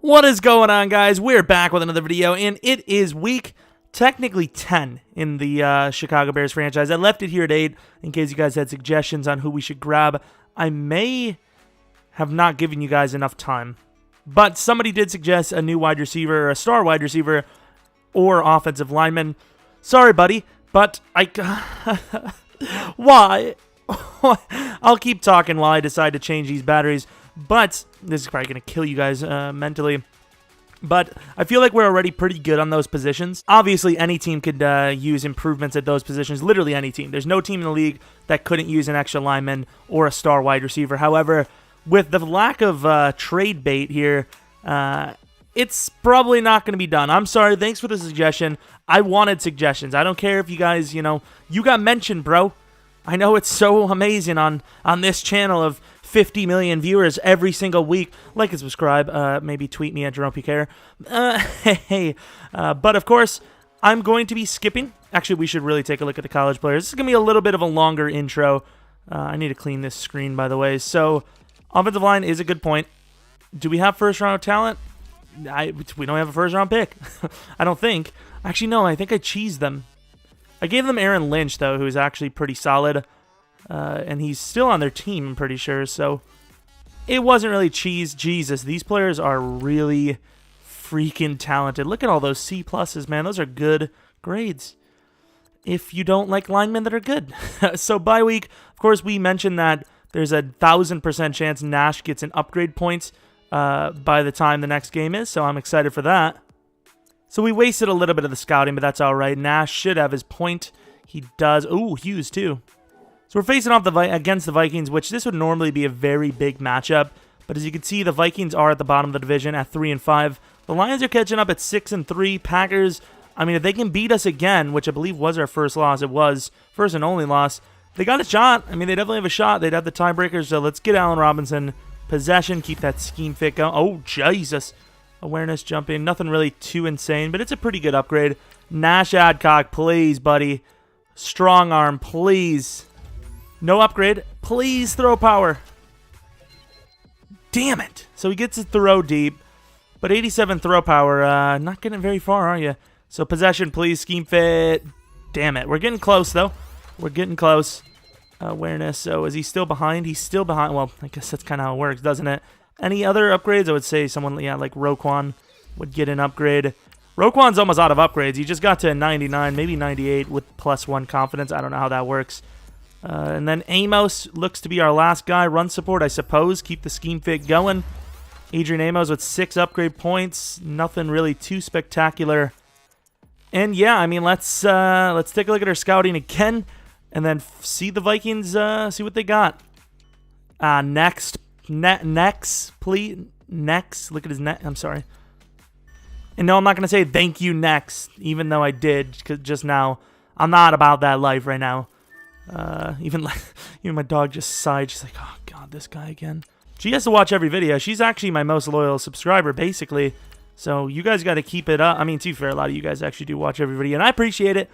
What is going on, guys? We're back with another video, and it is week technically 10 in the Chicago Bears franchise. I left it here at 8 in case you guys had suggestions on who we should grab. I may have not given you guys enough time, but somebody did suggest a new wide receiver, or a star wide receiver, or offensive lineman. Sorry, buddy, but why? I'll keep talking while I decide to change these batteries. But this is probably going to kill you guys mentally. But I feel like we're already pretty good on those positions. Obviously, any team could use improvements at those positions. Literally any team. There's no team in the league that couldn't use an extra lineman or a star wide receiver. However, with the lack of trade bait here, it's probably not going to be done. I'm sorry. Thanks for the suggestion. I wanted suggestions. I don't care if you guys, you got mentioned, bro. I know it's so amazing on this channel of 50 million viewers every single week. Like and subscribe. Maybe tweet me at Jeromepkr. But of course, I'm going to be skipping. Actually, we should really take a look at the college players. This is going to be a little bit of a longer intro. I need to clean this screen, by the way. So, offensive line is a good point. Do we have first-round talent? We don't have a first-round pick. I don't think. Actually, no. I think I cheesed them. I gave them Aaron Lynch, though, who is actually pretty solid. And he's still on their team, I'm pretty sure. So it wasn't really cheese. Jesus, these players are really freaking talented. Look at all those C pluses, man. Those are good grades if you don't like linemen that are good. So bye week, of course, we mentioned that there's a 1,000% chance Nash gets an upgrade points by the time the next game is. So I'm excited for that. So we wasted a little bit of the scouting, but that's all right. Nash should have his point. He does. Ooh, Hughes too. So we're facing off against the Vikings, which this would normally be a very big matchup. But as you can see, the Vikings are at the bottom of the division at 3-5. The Lions are catching up at 6-3. Packers, I mean, if they can beat us again, which I believe was our first loss, it was first and only loss, they got a shot. I mean, they definitely have a shot. They'd have the tiebreakers. So let's get Allen Robinson possession, keep that scheme fit going. Oh, Jesus. Awareness jumping. Nothing really too insane, but it's a pretty good upgrade. Nash Adcock, please, buddy. Strong arm, please. No upgrade. Please throw power. Damn it. So he gets to throw deep. But 87 throw power. Not getting very far, are you? So possession, please. Scheme fit. Damn it. We're getting close, though. We're getting close. Awareness. So is he still behind? He's still behind. Well, I guess that's kind of how it works, doesn't it? Any other upgrades? I would say someone, like Roquan would get an upgrade. Roquan's almost out of upgrades. He just got to 99, maybe 98 with +1 confidence. I don't know how that works. And then Amos looks to be our last guy. Run support, I suppose. Keep the scheme fit going. Adrian Amos with 6 upgrade points. Nothing really too spectacular. And yeah, I mean, let's take a look at our scouting again, and then see the Vikings. See what they got. Next, please. Next. Look at his neck. I'm sorry. And no, I'm not gonna say thank you next, even though I did just now. I'm not about that life right now. Even my dog just sighed. She's like, oh god, this guy again. She has to watch every video. She's actually my most loyal subscriber, basically. So you guys got to keep it up. I mean, to be fair, a lot of you guys actually do watch every video, and I appreciate it.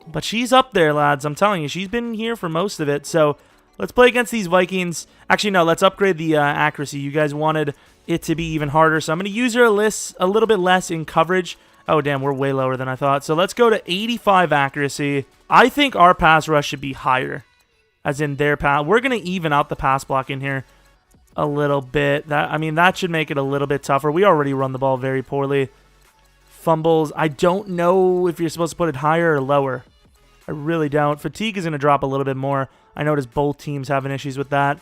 But she's up there, lads. I'm telling you, she's been here for most of it. So let's play against these Vikings. Actually, no, let's upgrade the accuracy. You guys wanted it to be even harder, so I'm going to use her a little bit less in coverage. Oh, damn, we're way lower than I thought. So let's go to 85 accuracy. I think our pass rush should be higher, as in their pass. We're going to even out the pass block in here a little bit. That should make it a little bit tougher. We already run the ball very poorly. Fumbles, I don't know if you're supposed to put it higher or lower. I really don't. Fatigue is going to drop a little bit more. I noticed both teams having issues with that.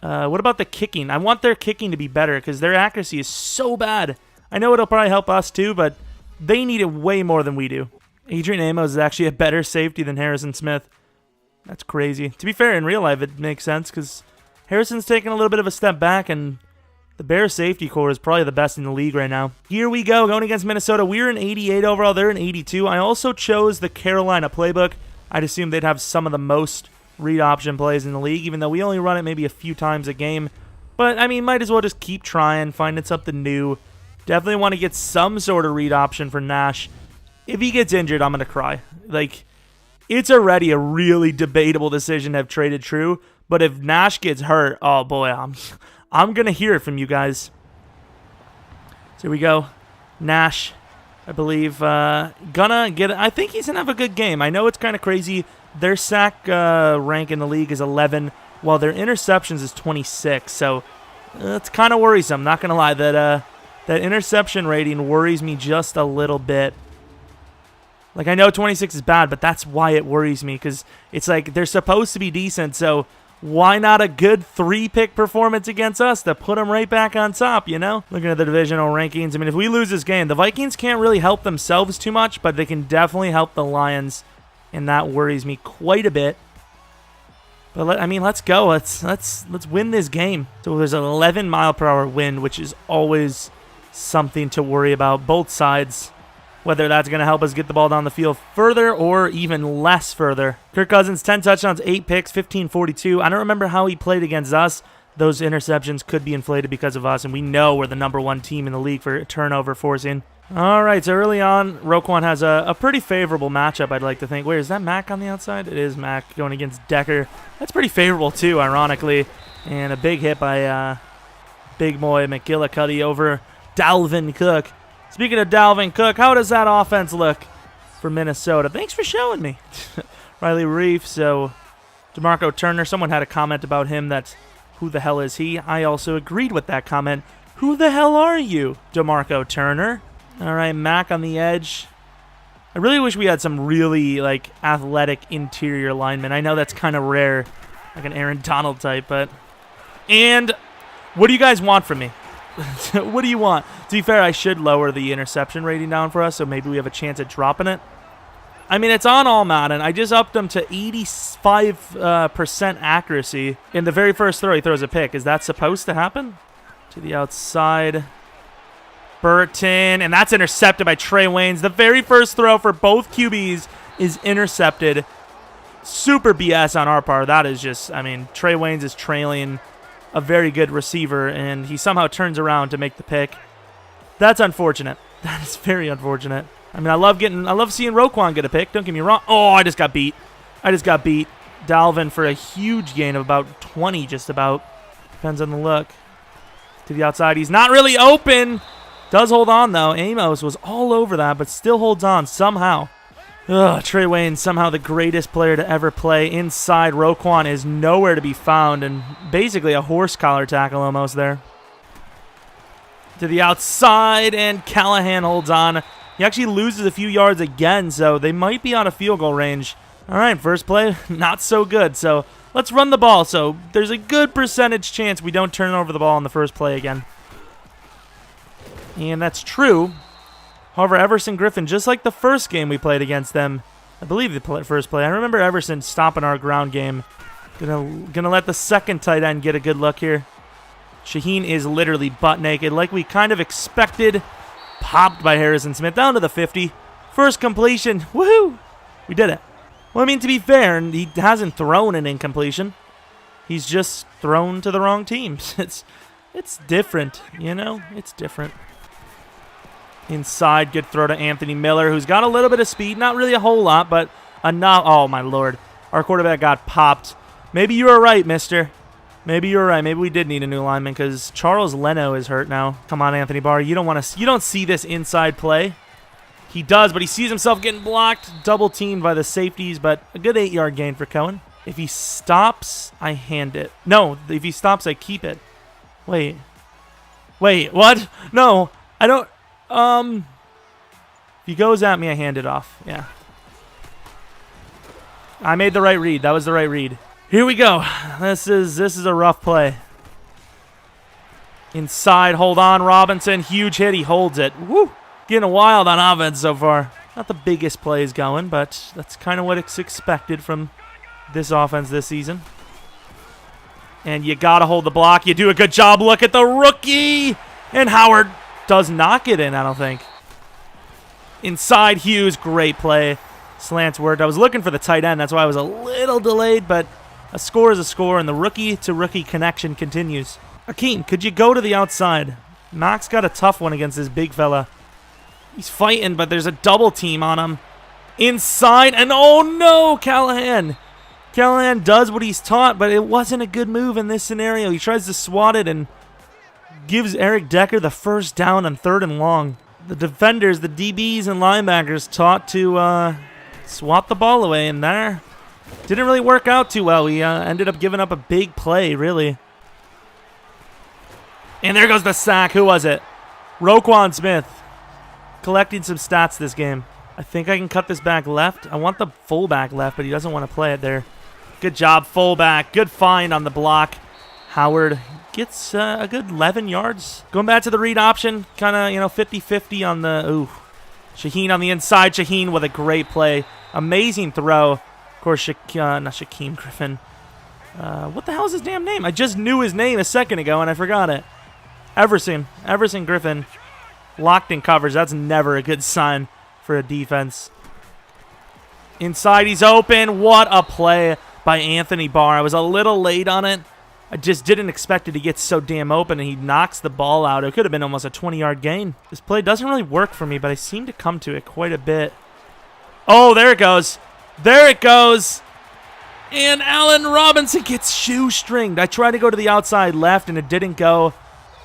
What about the kicking? I want their kicking to be better because their accuracy is so bad. I know it'll probably help us too, but they need it way more than we do. Adrian Amos is actually a better safety than Harrison Smith. That's crazy. To be fair, in real life, it makes sense because Harrison's taking a little bit of a step back, and the Bears safety core is probably the best in the league right now. Here we go, going against Minnesota. We're in 88 overall. They're in 82. I also chose the Carolina playbook. I'd assume they'd have some of the most read option plays in the league, even though we only run it maybe a few times a game. But, I mean, might as well just keep trying, finding something new. Definitely want to get some sort of read option for Nash. If he gets injured, I'm going to cry. Like, it's already a really debatable decision to have traded True, but if Nash gets hurt, oh boy, I'm going to hear it from you guys. So here we go. Nash, I believe, gonna get it. I think he's gonna have a good game. I know it's kind of crazy. Their sack rank in the league is 11, while their interceptions is 26. So it's kind of worrisome. Not gonna lie, that interception rating worries me just a little bit. Like, I know 26 is bad, but that's why it worries me, because it's like they're supposed to be decent, so why not a good 3-pick performance against us to put them right back on top, you know? Looking at the divisional rankings, I mean, if we lose this game, the Vikings can't really help themselves too much, but they can definitely help the Lions, and that worries me quite a bit. But, I mean, let's go. Let's win this game. So there's an 11-mile-per-hour wind, which is always something to worry about, both sides. Whether that's going to help us get the ball down the field further or even less further. Kirk Cousins, 10 touchdowns, 8 picks, 1542. I don't remember how he played against us. Those interceptions could be inflated because of us, and we know we're the #1 team in the league for turnover forcing. All right, so early on, Roquan has a pretty favorable matchup, I'd like to think. Wait, is that Mac on the outside? It is Mac going against Decker. That's pretty favorable, too, ironically. And a big hit by Big Boy McGillicuddy over Dalvin Cook. Speaking of Dalvin Cook, how does that offense look for Minnesota? Thanks for showing me. Riley Reef, so DeMarco Turner. Someone had a comment about him that, who the hell is he? I also agreed with that comment. Who the hell are you, DeMarco Turner? All right, Mac on the edge. I really wish we had some really, like, athletic interior linemen. I know that's kind of rare, like an Aaron Donald type, but... And what do you guys want from me? What do you want? To be fair, I should lower the interception rating down for us, so maybe we have a chance at dropping it. I mean, it's on all Madden. I just upped them to 85% accuracy. In the very first throw, he throws a pick. Is that supposed to happen? To the outside. Burton, and that's intercepted by Trey Waynes. The very first throw for both QBs is intercepted. Super BS on our part. That is just, I mean, Trey Waynes is trailing a very good receiver, and he somehow turns around to make the pick. That's unfortunate. That is very unfortunate. I mean, I love seeing Roquan get a pick. Don't get me wrong. Oh, I just got beat. Dalvin for a huge gain of about 20, just about. Depends on the look. To the outside. He's not really open. Does hold on, though. Amos was all over that, but still holds on somehow. Ugh, Trey Wayne, somehow the greatest player to ever play. Inside, Roquan is nowhere to be found, and basically a horse collar tackle almost there. To the outside, and Callahan holds on. He actually loses a few yards again, so they might be out of field goal range. All right, first play, not so good. So let's run the ball. So there's a good percentage chance we don't turn over the ball on the first play again. And that's true. However, Everson Griffin, just like the first game we played against them, I believe the first play, I remember Everson stopping our ground game. Gonna let the second tight end get a good look here. Shaheen is literally butt naked, like we kind of expected. Popped by Harrison Smith down to the 50. First completion. Woohoo! We did it. Well, I mean, to be fair, he hasn't thrown an incompletion. He's just thrown to the wrong teams. It's different, you know? It's different. Inside, good throw to Anthony Miller, who's got a little bit of speed. Not really a whole lot, but enough. Oh, my Lord. Our quarterback got popped. Maybe you were right, mister. Maybe you were right. Maybe we did need a new lineman because Charles Leno is hurt now. Come on, Anthony Barr. You don't see this inside play. He does, but he sees himself getting blocked, double teamed by the safeties, but a good 8-yard gain for Cohen. If he stops, I hand it. No, if he stops, I keep it. Wait, what? No, I don't. If he goes at me, I hand it off. Yeah. I made the right read. That was the right read. Here we go. This is a rough play. Inside, hold on, Robinson. Huge hit. He holds it. Woo! Getting wild on offense so far. Not the biggest plays going, but that's kind of what it's expected from this offense this season. And you got to hold the block. You do a good job. Look at the rookie. And Howard does not get in, I don't think. Inside, Hughes. Great play. Slants worked. I was looking for the tight end. That's why I was a little delayed, but a score is a score, and the rookie-to-rookie connection continues. Akeem, could you go to the outside? Max got a tough one against this big fella. He's fighting, but there's a double team on him. Inside, and oh no, Callahan. Callahan does what he's taught, but it wasn't a good move in this scenario. He tries to swat it, and gives Eric Decker the first down on 3rd and long. The defenders, the DBs and linebackers taught to swat the ball away, and there didn't really work out too well. We ended up giving up a big play, really. And there goes the sack. Who was it? Roquan Smith. Collecting some stats this game. I think I can cut this back left. I want the fullback left, but he doesn't want to play it there. Good job, fullback. Good find on the block. Howard gets a good 11 yards. Going back to the read option, kind of, 50-50 on the, Shaheen on the inside. Shaheen with a great play. Amazing throw. Of course, not Shaquem Griffin. What the hell is his damn name? I just knew his name a second ago, and I forgot it. Everson Griffin. Locked in coverage. That's never a good sign for a defense. Inside, he's open. What a play by Anthony Barr. I was a little late on it. I just didn't expect it to get so damn open, and he knocks the ball out. It could have been almost a 20-yard gain. This play doesn't really work for me, but I seem to come to it quite a bit. Oh, there it goes. There it goes. And Allen Robinson gets shoestringed. I tried to go to the outside left, and it didn't go.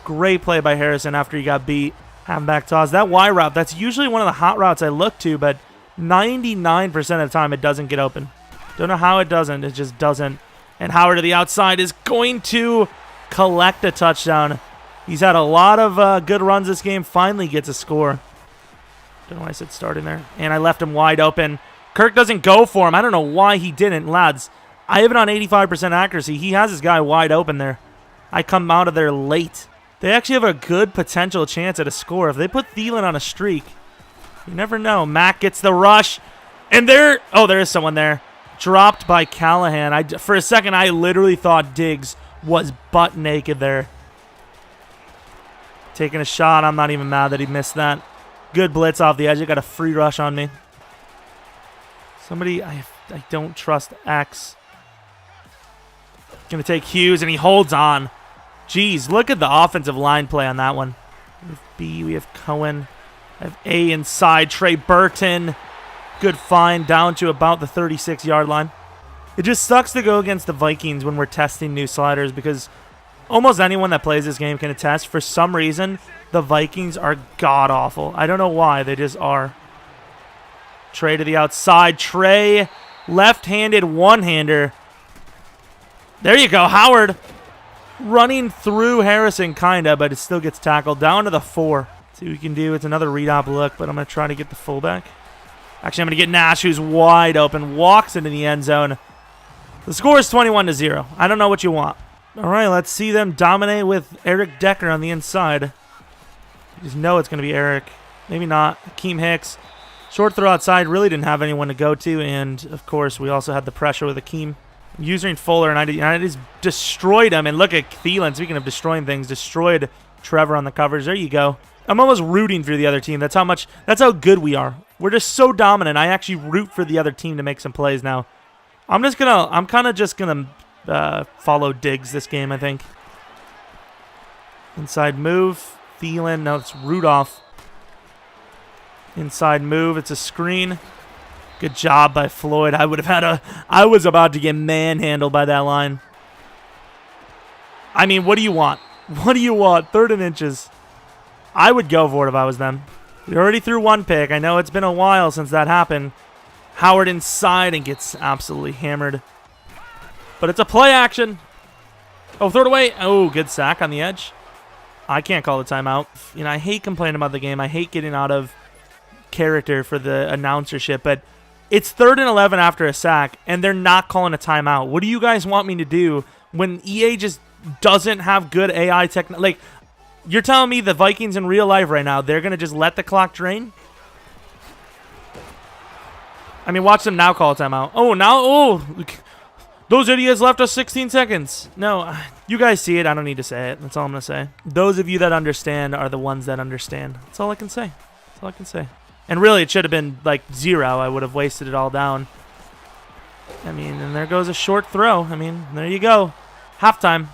Great play by Harrison after he got beat. Halfback toss. That Y route, that's usually one of the hot routes I look to, but 99% of the time it doesn't get open. Don't know how it doesn't. It just doesn't. And Howard to the outside is going to collect a touchdown. He's had a lot of good runs this game. Finally gets a score. Don't know why I said starting there. And I left him wide open. Kirk doesn't go for him. I don't know why he didn't. Lads, I have it on 85% accuracy. He has his guy wide open there. I come out of there late. They actually have a good potential chance at a score. If they put Thielen on a streak, you never know. Mack gets the rush. And there is someone there. Dropped by Callahan. For a second, I literally thought Diggs was butt naked there. Taking a shot. I'm not even mad that he missed that. Good blitz off the edge. It got a free rush on me. Somebody, I don't trust X. Going to take Hughes, and he holds on. Jeez, look at the offensive line play on that one. We have B, we have Cohen. I have A inside. Trey Burton. Good find down to about the 36-yard line. It just sucks to go against the Vikings when we're testing new sliders because almost anyone that plays this game can attest. For some reason, the Vikings are god-awful. I don't know why. They just are. Trey to the outside. Trey, left-handed one-hander. There you go, Howard. Running through Harrison, kind of, but it still gets tackled. Down to the 4. See what we can do. It's another read-op look, but I'm going to try to get the fullback. Actually, I'm going to get Nash, who's wide open. Walks into the end zone. The score is 21-0. I don't know what you want. All right, let's see them dominate with Eric Decker on the inside. You just know it's going to be Eric. Maybe not. Akeem Hicks. Short throw outside. Really didn't have anyone to go to. And, of course, we also had the pressure with Akeem. Using Fuller, and I just destroyed him. And look at Thielen. Speaking of destroying things, destroyed Trevor on the covers. There you go. I'm almost rooting for the other team. That's how good we are. We're just so dominant. I actually root for the other team to make some plays now. I'm kind of just gonna follow Diggs this game, I think. Inside move. Thielen. No, it's Rudolph. Inside move. It's a screen. Good job by Floyd. I was about to get manhandled by that line. I mean, what do you want? What do you want? 3rd and inches. I would go for it if I was them. We already threw one pick. I know it's been a while since that happened. Howard inside and gets absolutely hammered. But it's a play action. Oh, throw it away. Oh, good sack on the edge. I can't call the timeout. You know, I hate complaining about the game. I hate getting out of character for the announcership, but it's 3rd and 11 after a sack, and they're not calling a timeout. What do you guys want me to do when EA just doesn't have good AI technology? Like, you're telling me the Vikings in real life right now, they're going to just let the clock drain? I mean, watch them now call a timeout. Oh, those idiots left us 16 seconds. No, you guys see it. I don't need to say it. That's all I'm going to say. Those of you that understand are the ones that understand. That's all I can say. That's all I can say. And really, it should have been like 0. I would have wasted it all down. I mean, and there goes a short throw. I mean, there you go. Halftime.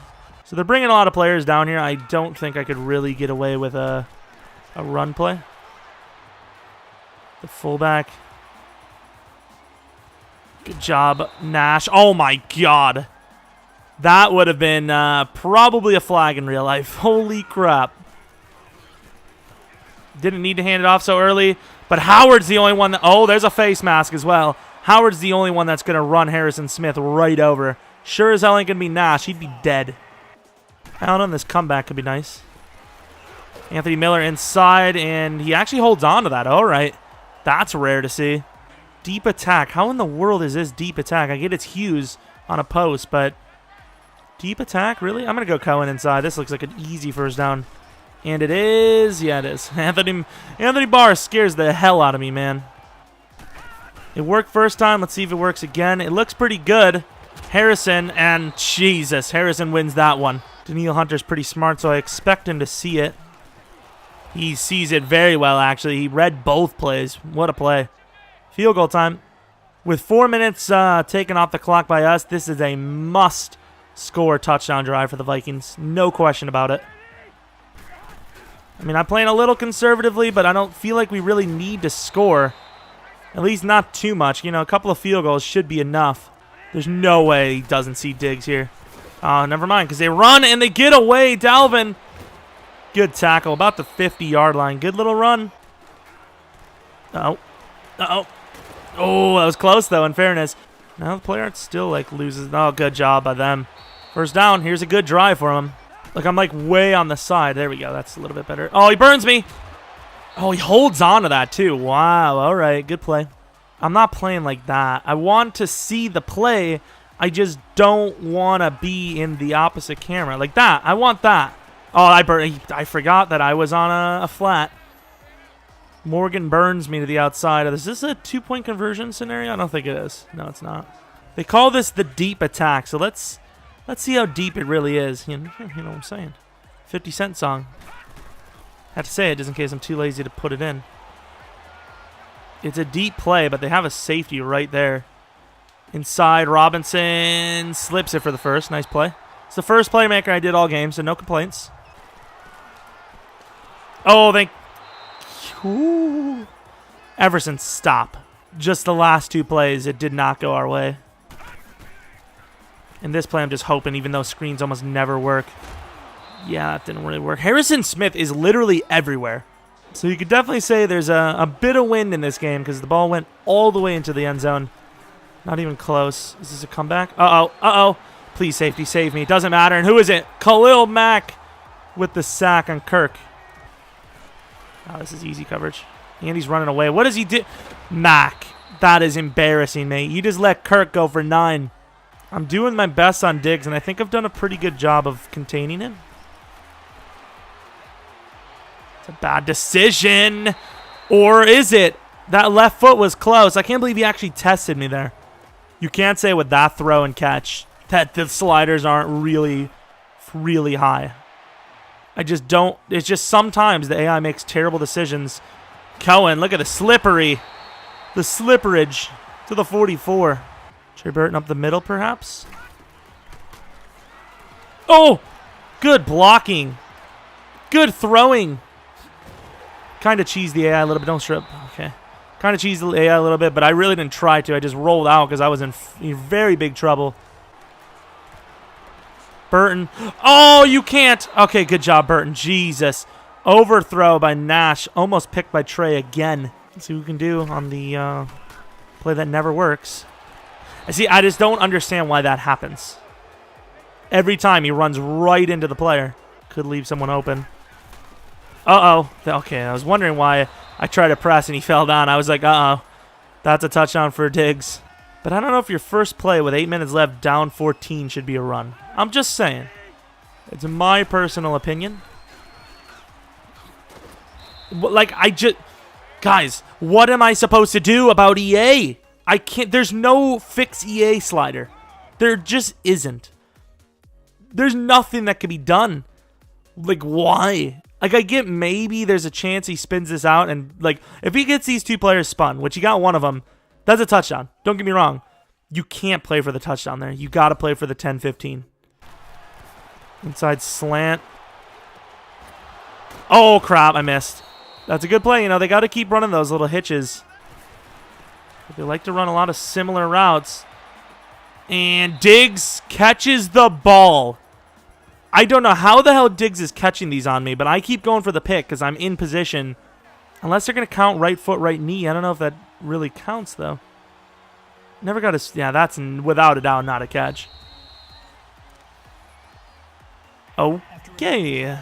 So they're bringing a lot of players down here. I don't think I could really get away with a run play. The fullback. Good job, Nash. Oh, my God. That would have been probably a flag in real life. Holy crap. Didn't need to hand it off so early. But Howard's the only one that... Oh, there's a face mask as well. Howard's the only one that's going to run Harrison Smith right over. Sure as hell ain't going to be Nash. He'd be dead. I don't know. This comeback could be nice. Anthony Miller inside, and he actually holds on to that. All right. That's rare to see. Deep attack. How in the world is this deep attack? I get it's Hughes on a post, but... Deep attack? Really? I'm going to go Cohen inside. This looks like an easy first down. And it is. Yeah, it is. Anthony Barr scares the hell out of me, man. It worked first time. Let's see if it works again. It looks pretty good. Harrison, and Jesus, Harrison wins that one. Daniil Hunter's pretty smart, so I expect him to see it. He sees it very well, actually. He read both plays. What a play. Field goal time. With 4 minutes taken off the clock by us, this is a must-score touchdown drive for the Vikings. No question about it. I mean, I'm playing a little conservatively, but I don't feel like we really need to score. At least not too much. You know, a couple of field goals should be enough. There's no way he doesn't see Diggs here. Oh, never mind, because they run and they get away. Dalvin. Good tackle. About the 50-yard line. Good little run. Uh-oh. Uh-oh. Oh, that was close, though, in fairness. Now the player still, like, loses. Oh, good job by them. First down. Here's a good drive for him. Look, I'm, like, way on the side. There we go. That's a little bit better. Oh, he burns me. Oh, he holds on to that, too. Wow. All right. Good play. I'm not playing like that. I want to see the play. I just don't want to be in the opposite camera. Like that. I want that. Oh, I forgot that I was on a flat. Morgan burns me to the outside. Is this a two-point conversion scenario? I don't think it is. No, it's not. They call this the deep attack. So let's see how deep it really is. You know what I'm saying. 50 Cent song. I have to say it just in case I'm too lazy to put it in. It's a deep play, but they have a safety right there. Inside, Robinson slips it for the first. Nice play. It's the first playmaker I did all game, so no complaints. Oh, Ooh. Everson, stop. Just the last two plays, it did not go our way. In this play, I'm just hoping, even though screens almost never work. Yeah, that didn't really work. Harrison Smith is literally everywhere. So you could definitely say there's a bit of wind in this game because the ball went all the way into the end zone. Not even close. Is this a comeback? Uh-oh. Uh-oh. Please, safety, save me. It doesn't matter. And who is it? Khalil Mack with the sack on Kirk. Oh, this is easy coverage. Andy's running away. What does he do? Mack. That is embarrassing, mate. You just let Kirk go for 9. I'm doing my best on Diggs, and I think I've done a pretty good job of containing him. It's a bad decision. Or is it? That left foot was close. I can't believe he actually tested me there. You can't say with that throw and catch that the sliders aren't really, really high. I just don't. It's just sometimes the AI makes terrible decisions. Cohen, look at the slippery. The slipperage to the 44. Trey Burton up the middle, perhaps? Oh! Good blocking. Good throwing. Kind of cheesed the AI a little bit. Don't strip. Okay. Kind of cheesed the AI a little bit, but I really didn't try to. I just rolled out because I was in very big trouble. Burton. Oh, you can't. Okay, good job, Burton. Jesus. Overthrow by Nash. Almost picked by Trey again. Let's see what we can do on the play that never works. I just don't understand why that happens. Every time he runs right into the player. Could leave someone open. Uh-oh. Okay, I was wondering why I tried to press and he fell down. I was like, uh-oh. That's a touchdown for Diggs. But I don't know if your first play with 8 minutes left, down 14, should be a run. I'm just saying. It's my personal opinion. Like, guys, what am I supposed to do about EA? I can't. There's no fix EA slider. There just isn't. There's nothing that can be done. Like, why? Like, I get maybe there's a chance he spins this out and, like, if he gets these two players spun, which he got one of them, that's a touchdown. Don't get me wrong. You can't play for the touchdown there. You got to play for the 10-15. Inside slant. Oh, crap. I missed. That's a good play. You know, they got to keep running those little hitches. They like to run a lot of similar routes. And Diggs catches the ball. I don't know how the hell Diggs is catching these on me, but I keep going for the pick because I'm in position. Unless they're going to count right foot, right knee. I don't know if that really counts, though. Never got a... Yeah, that's without a doubt not a catch. Okay.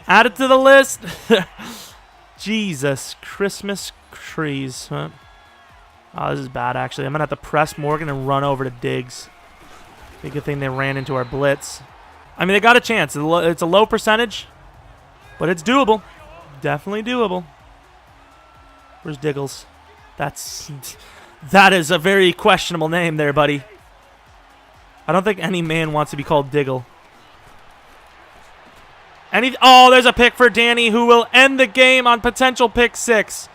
Add it to the list. Jesus. Christmas trees. Huh? Oh, this is bad, actually. I'm going to have to press Morgan and run over to Diggs. Be a good thing they ran into our blitz. I mean, they got a chance. It's a low percentage, but it's doable. Definitely doable. Where's Diggles? That is a very questionable name there, buddy. I don't think any man wants to be called Diggle. Oh, there's a pick for Danny, who will end the game on potential pick 6.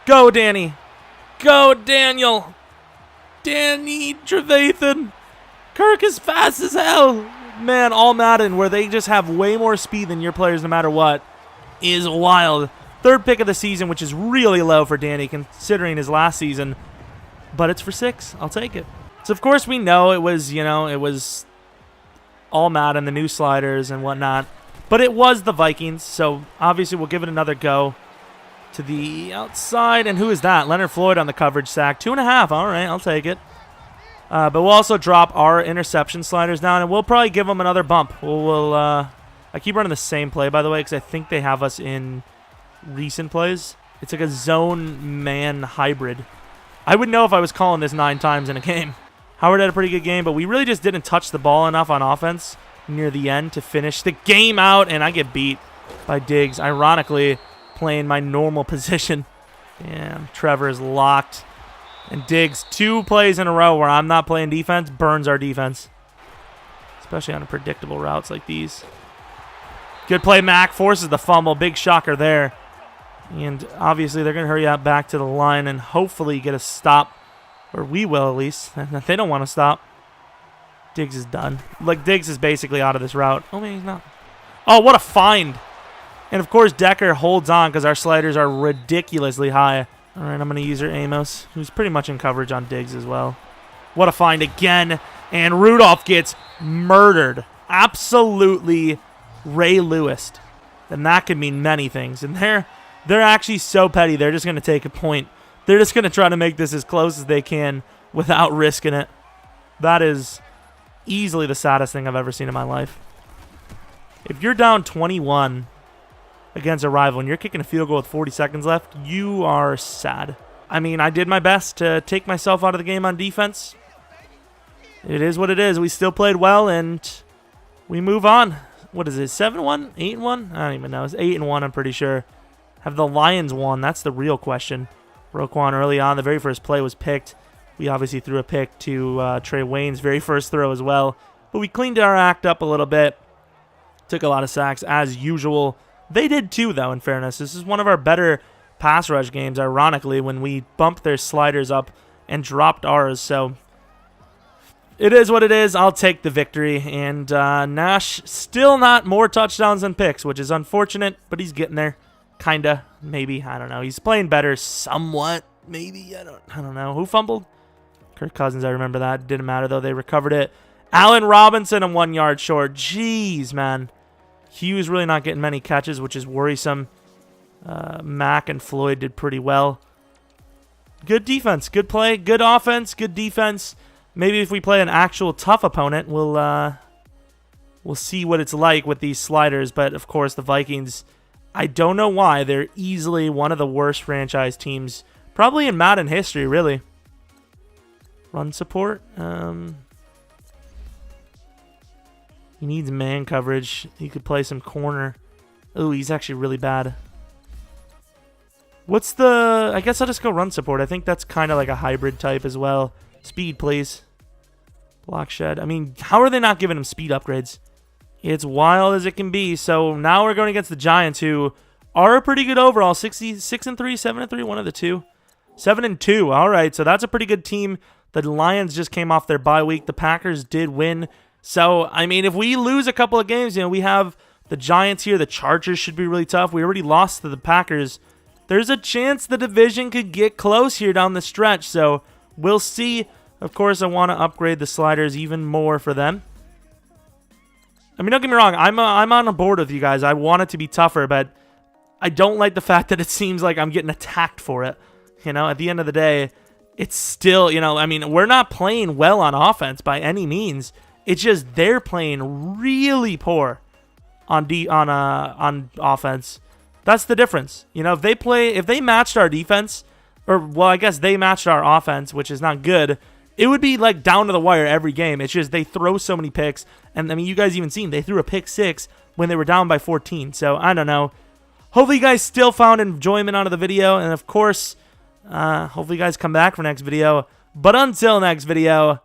Go, Danny. Go, Daniel. Danny Trevathan. Kirk is fast as hell. Man, all Madden, where they just have way more speed than your players no matter what, is wild. 3rd pick of the season, which is really low for Danny considering his last season. But it's for 6. I'll take it. So, of course, we know it was, it was all Madden, the new sliders and whatnot. But it was the Vikings, so obviously we'll give it another go. To the outside, and who is that? Leonard Floyd on the coverage sack. 2.5. All right, I'll take it. But we'll also drop our interception sliders down, and we'll probably give them another bump. I keep running the same play, by the way, because I think they have us in recent plays. It's like a zone-man hybrid. I would know if I was calling this 9 times in a game. Howard had a pretty good game, but we really just didn't touch the ball enough on offense near the end to finish the game out, and I get beat by Diggs. Ironically, playing my normal position. Damn, Trevor is locked. And Diggs, 2 plays in a row where I'm not playing defense, burns our defense. Especially on predictable routes like these. Good play, Mac. Forces the fumble. Big shocker there. And obviously they're going to hurry up back to the line and hopefully get a stop. Or we will, at least. They don't want to stop. Diggs is done. Like, Diggs is basically out of this route. Oh, man, he's not. Oh, what a find. And, of course, Decker holds on because our sliders are ridiculously high. All right, I'm going to use our Amos, who's pretty much in coverage on Diggs as well. What a find again. And Rudolph gets murdered. Absolutely Ray Lewis. And that could mean many things. And they're actually so petty, they're just going to take a point. They're just going to try to make this as close as they can without risking it. That is easily the saddest thing I've ever seen in my life. If you're down 21 against a rival and you're kicking a field goal with 40 seconds left, you are sad. I mean, I did my best to take myself out of the game on defense. It is what it is. We still played well, and we move on. What is it, 7-1? 8-1? I don't even know. It's 8-1, I'm pretty sure. Have the Lions won? That's the real question. Roquan early on, the very first play was picked. We obviously threw a pick to Trey Wayne's very first throw as well. But we cleaned our act up a little bit. Took a lot of sacks as usual. They did too, though, in fairness. This is one of our better pass rush games, ironically, when we bumped their sliders up and dropped ours. So it is what it is. I'll take the victory. And Nash still not more touchdowns than picks, which is unfortunate, but he's getting there. Kinda. Maybe. I don't know. He's playing better somewhat. Maybe. I don't know. Who fumbled? Kirk Cousins, I remember that. Didn't matter, though. They recovered it. Allen Robinson, and 1 yard short. Jeez, man. Hughes really not getting many catches, which is worrisome. Mack and Floyd did pretty well. Good defense. Good play. Good offense. Good defense. Maybe if we play an actual tough opponent, we'll see what it's like with these sliders. But, of course, the Vikings, I don't know why. They're easily one of the worst franchise teams, probably in Madden history, really. Run support. He needs man coverage. He could play some corner. Oh, he's actually really bad. What's the... I guess I'll just go run support. I think that's kind of like a hybrid type as well. Speed, please. Block shed. I mean, how are they not giving him speed upgrades? It's wild as it can be. So now we're going against the Giants, who are pretty good overall. 6-3, 7-3, one of the two. 7-2. All right, so that's a pretty good team. The Lions just came off their bye week. The Packers did win. So, I mean, if we lose a couple of games, we have the Giants here. The Chargers should be really tough. We already lost to the Packers. There's a chance the division could get close here down the stretch. So, we'll see. Of course, I want to upgrade the sliders even more for them. I mean, don't get me wrong. I'm on a board with you guys. I want it to be tougher, but I don't like the fact that it seems like I'm getting attacked for it. You know, at the end of the day, it's still, you know, I mean, we're not playing well on offense by any means. It's just they're playing really poor on offense. That's the difference. You know, if they matched our defense, or well, I guess they matched our offense, which is not good. It would be like down to the wire every game. It's just they throw so many picks. And I mean, you guys even seen they threw a pick 6 when they were down by 14. So I don't know. Hopefully you guys still found enjoyment out of the video. And of course, hopefully you guys come back for next video. But until next video,